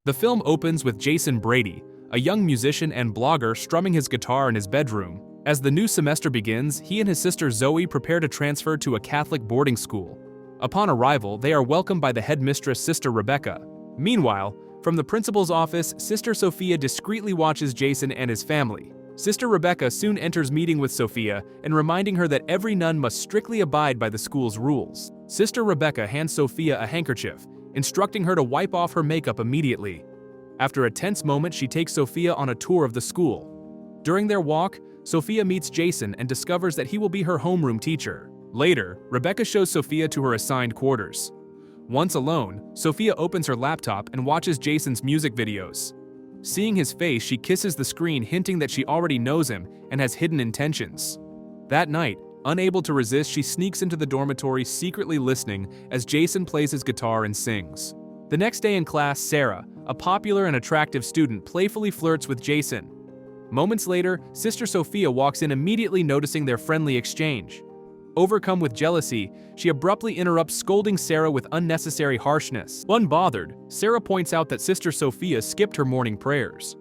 The film opens with Jason Brady, a young musician and blogger strumming his guitar in his bedroom. As the new semester begins, he and his sister Zoe prepare to transfer to a Catholic boarding school. Upon arrival, they are welcomed by the headmistress, Sister Rebecca. Meanwhile, from the principal's office, Sister Sophia discreetly watches Jason and his family. Sister Rebecca soon enters meeting with Sophia and reminding her that every nun must strictly abide by the school's rules. Sister Rebecca hands Sophia a handkerchief, instructing her to wipe off her makeup immediately. After a tense moment, she takes Sophia on a tour of the school. During their walk, Sophia meets Jason and discovers that he will be her homeroom teacher. Later, Rebecca shows Sophia to her assigned quarters. Once alone, Sophia opens her laptop and watches Jason's music videos. Seeing his face, she kisses the screen, hinting that she already knows him and has hidden intentions. That night, unable to resist, she sneaks into the dormitory, secretly listening as Jason plays his guitar and sings. The next day in class, Sarah, a popular and attractive student, playfully flirts with Jason. Moments later, Sister Sophia walks in, immediately noticing their friendly exchange. Overcome with jealousy, she abruptly interrupts, scolding Sarah with unnecessary harshness. Unbothered, Sarah points out that Sister Sophia skipped her morning prayers.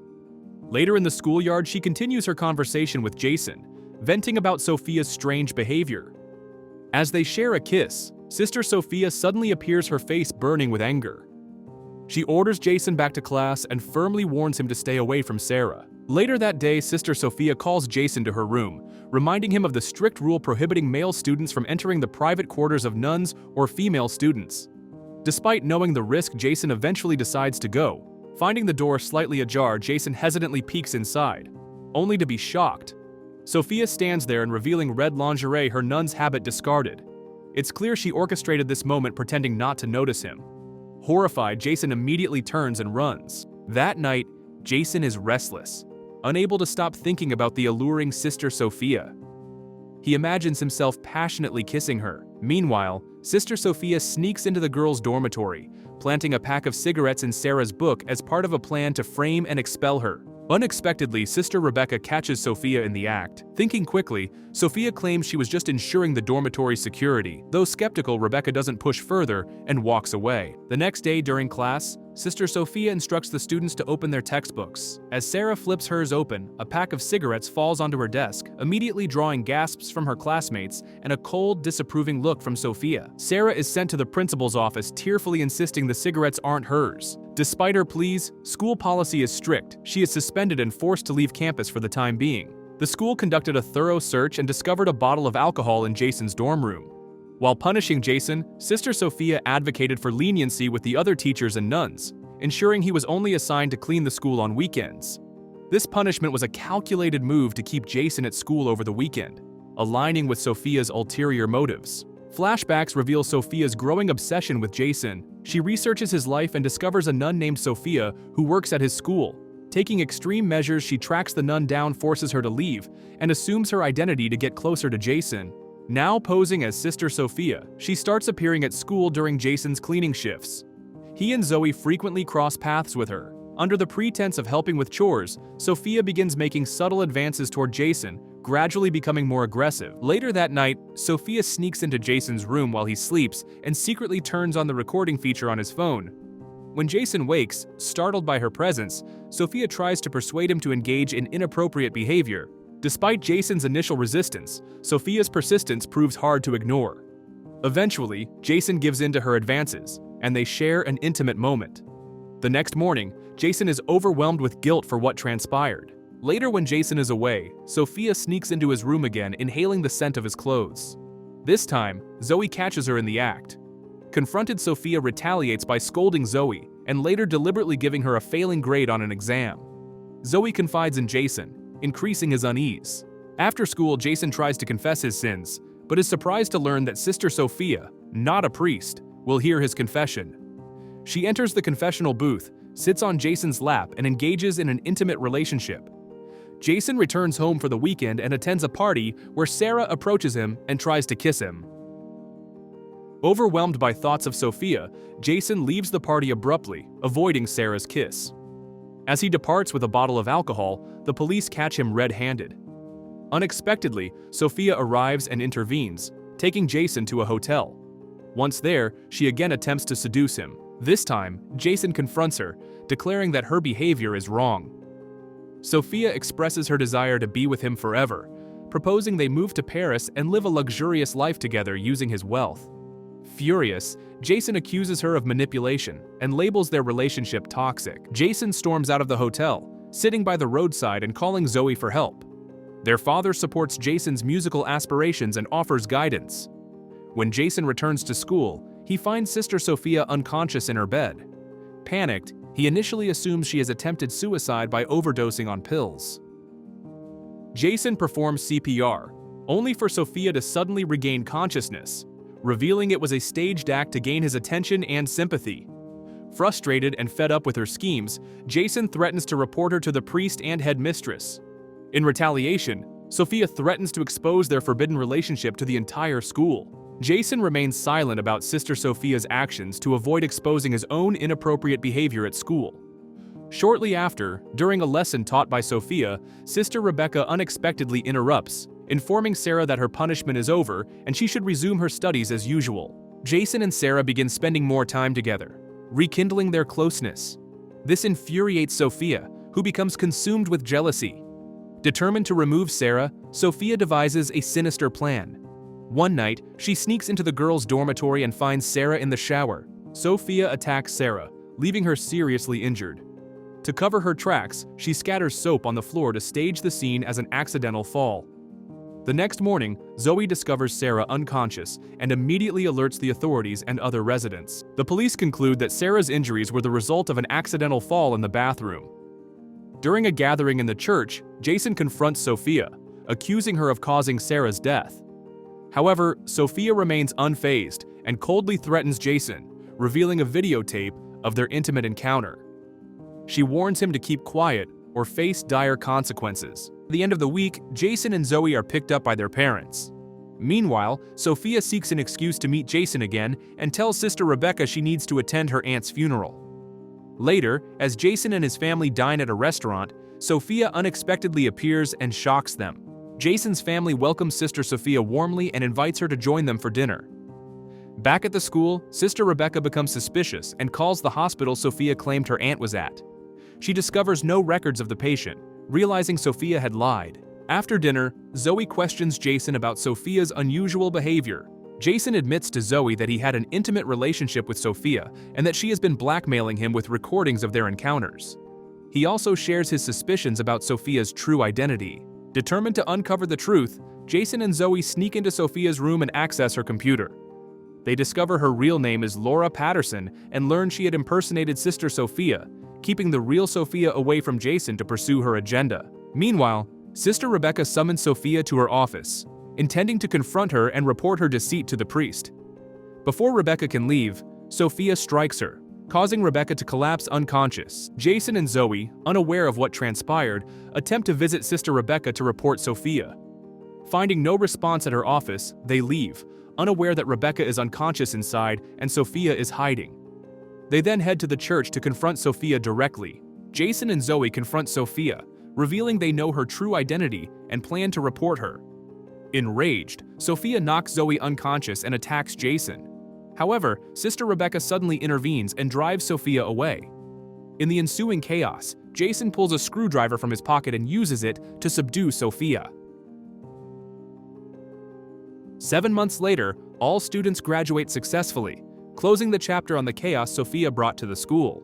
Later in the schoolyard, she continues her conversation with Jason, venting about Sophia's strange behavior. As they share a kiss, Sister Sophia suddenly appears, her face burning with anger. She orders Jason back to class and firmly warns him to stay away from Sarah. Later that day, Sister Sophia calls Jason to her room, reminding him of the strict rule prohibiting male students from entering the private quarters of nuns or female students. Despite knowing the risk, Jason eventually decides to go. Finding the door slightly ajar, Jason hesitantly peeks inside, only to be shocked. Sophia stands there in revealing red lingerie, her nun's habit discarded. It's clear she orchestrated this moment, pretending not to notice him. Horrified, Jason immediately turns and runs. That night, Jason is restless, unable to stop thinking about the alluring Sister Sophia. He imagines himself passionately kissing her. Meanwhile, Sister Sophia sneaks into the girls' dormitory, planting a pack of cigarettes in Sarah's book as part of a plan to frame and expel her. Unexpectedly, Sister Rebecca catches Sophia in the act. Thinking quickly, Sophia claims she was just ensuring the dormitory's security. Though skeptical, Rebecca doesn't push further and walks away. The next day during class, Sister Sophia instructs the students to open their textbooks. As Sarah flips hers open, a pack of cigarettes falls onto her desk, immediately drawing gasps from her classmates and a cold, disapproving look from Sophia. Sarah is sent to the principal's office, tearfully insisting the cigarettes aren't hers. Despite her pleas, school policy is strict. She is suspended and forced to leave campus for the time being. The school conducted a thorough search and discovered a bottle of alcohol in Jason's dorm room. While punishing Jason, Sister Sophia advocated for leniency with the other teachers and nuns, ensuring he was only assigned to clean the school on weekends. This punishment was a calculated move to keep Jason at school over the weekend, aligning with Sophia's ulterior motives. Flashbacks reveal Sophia's growing obsession with Jason. She researches his life and discovers a nun named Sophia who works at his school. Taking extreme measures, she tracks the nun down, forces her to leave, and assumes her identity to get closer to Jason. Now posing as Sister Sophia, she starts appearing at school during Jason's cleaning shifts. He and Zoe frequently cross paths with her. Under the pretense of helping with chores, Sophia begins making subtle advances toward Jason, gradually becoming more aggressive. Later that night, Sophia sneaks into Jason's room while he sleeps and secretly turns on the recording feature on his phone. When Jason wakes, startled by her presence, Sophia tries to persuade him to engage in inappropriate behavior. Despite Jason's initial resistance, Sophia's persistence proves hard to ignore. Eventually, Jason gives in to her advances, and they share an intimate moment. The next morning, Jason is overwhelmed with guilt for what transpired. Later, when Jason is away, Sophia sneaks into his room again, inhaling the scent of his clothes. This time, Zoe catches her in the act. Confronted, Sophia retaliates by scolding Zoe and later deliberately giving her a failing grade on an exam. Zoe confides in Jason, increasing his unease. After school, Jason tries to confess his sins, but is surprised to learn that Sister Sophia, not a priest, will hear his confession. She enters the confessional booth, sits on Jason's lap, and engages in an intimate relationship. Jason returns home for the weekend and attends a party where Sarah approaches him and tries to kiss him. Overwhelmed by thoughts of Sophia, Jason leaves the party abruptly, avoiding Sarah's kiss. As he departs with a bottle of alcohol, the police catch him red-handed. Unexpectedly, Sophia arrives and intervenes, taking Jason to a hotel. Once there, she again attempts to seduce him. This time, Jason confronts her, declaring that her behavior is wrong. Sophia expresses her desire to be with him forever, proposing they move to Paris and live a luxurious life together using his wealth. Furious, Jason accuses her of manipulation and labels their relationship toxic. Jason storms out of the hotel, sitting by the roadside and calling Zoe for help. Their father supports Jason's musical aspirations and offers guidance. When Jason returns to school, he finds Sister Sophia unconscious in her bed. Panicked, he initially assumes she has attempted suicide by overdosing on pills. Jason performs CPR, only for Sophia to suddenly regain consciousness, revealing it was a staged act to gain his attention and sympathy. Frustrated and fed up with her schemes, Jason threatens to report her to the priest and headmistress. In retaliation, Sophia threatens to expose their forbidden relationship to the entire school. Jason remains silent about Sister Sophia's actions to avoid exposing his own inappropriate behavior at school. Shortly after, during a lesson taught by Sophia, Sister Rebecca unexpectedly interrupts, informing Sarah that her punishment is over and she should resume her studies as usual. Jason and Sarah begin spending more time together, rekindling their closeness. This infuriates Sophia, who becomes consumed with jealousy. Determined to remove Sarah, Sophia devises a sinister plan. One night, she sneaks into the girls' dormitory and finds Sarah in the shower. Sophia attacks Sarah, leaving her seriously injured. To cover her tracks, she scatters soap on the floor to stage the scene as an accidental fall. The next morning, Zoe discovers Sarah unconscious and immediately alerts the authorities and other residents. The police conclude that Sarah's injuries were the result of an accidental fall in the bathroom. During a gathering in the church, Jason confronts Sophia, accusing her of causing Sarah's death. However, Sophia remains unfazed and coldly threatens Jason, revealing a videotape of their intimate encounter. She warns him to keep quiet or face dire consequences. At the end of the week, Jason and Zoe are picked up by their parents. Meanwhile, Sophia seeks an excuse to meet Jason again and tells Sister Rebecca she needs to attend her aunt's funeral. Later, as Jason and his family dine at a restaurant, Sophia unexpectedly appears and shocks them. Jason's family welcomes Sister Sophia warmly and invites her to join them for dinner. Back at the school, Sister Rebecca becomes suspicious and calls the hospital Sophia claimed her aunt was at. She discovers no records of the patient, realizing Sophia had lied. After dinner, Zoe questions Jason about Sophia's unusual behavior. Jason admits to Zoe that he had an intimate relationship with Sophia and that she has been blackmailing him with recordings of their encounters. He also shares his suspicions about Sophia's true identity. Determined to uncover the truth, Jason and Zoe sneak into Sophia's room and access her computer. They discover her real name is Laura Patterson and learn she had impersonated Sister Sophia, keeping the real Sophia away from Jason to pursue her agenda. Meanwhile, Sister Rebecca summons Sophia to her office, intending to confront her and report her deceit to the priest. Before Rebecca can leave, Sophia strikes her, causing Rebecca to collapse unconscious. Jason and Zoe, unaware of what transpired, attempt to visit Sister Rebecca to report Sophia. Finding no response at her office, they leave, unaware that Rebecca is unconscious inside and Sophia is hiding. They then head to the church to confront Sophia directly. Jason and Zoe confront Sophia, revealing they know her true identity and plan to report her. Enraged, Sophia knocks Zoe unconscious and attacks Jason. However, Sister Rebecca suddenly intervenes and drives Sophia away. In the ensuing chaos, Jason pulls a screwdriver from his pocket and uses it to subdue Sophia. 7 months later, all students graduate successfully, closing the chapter on the chaos Sophia brought to the school.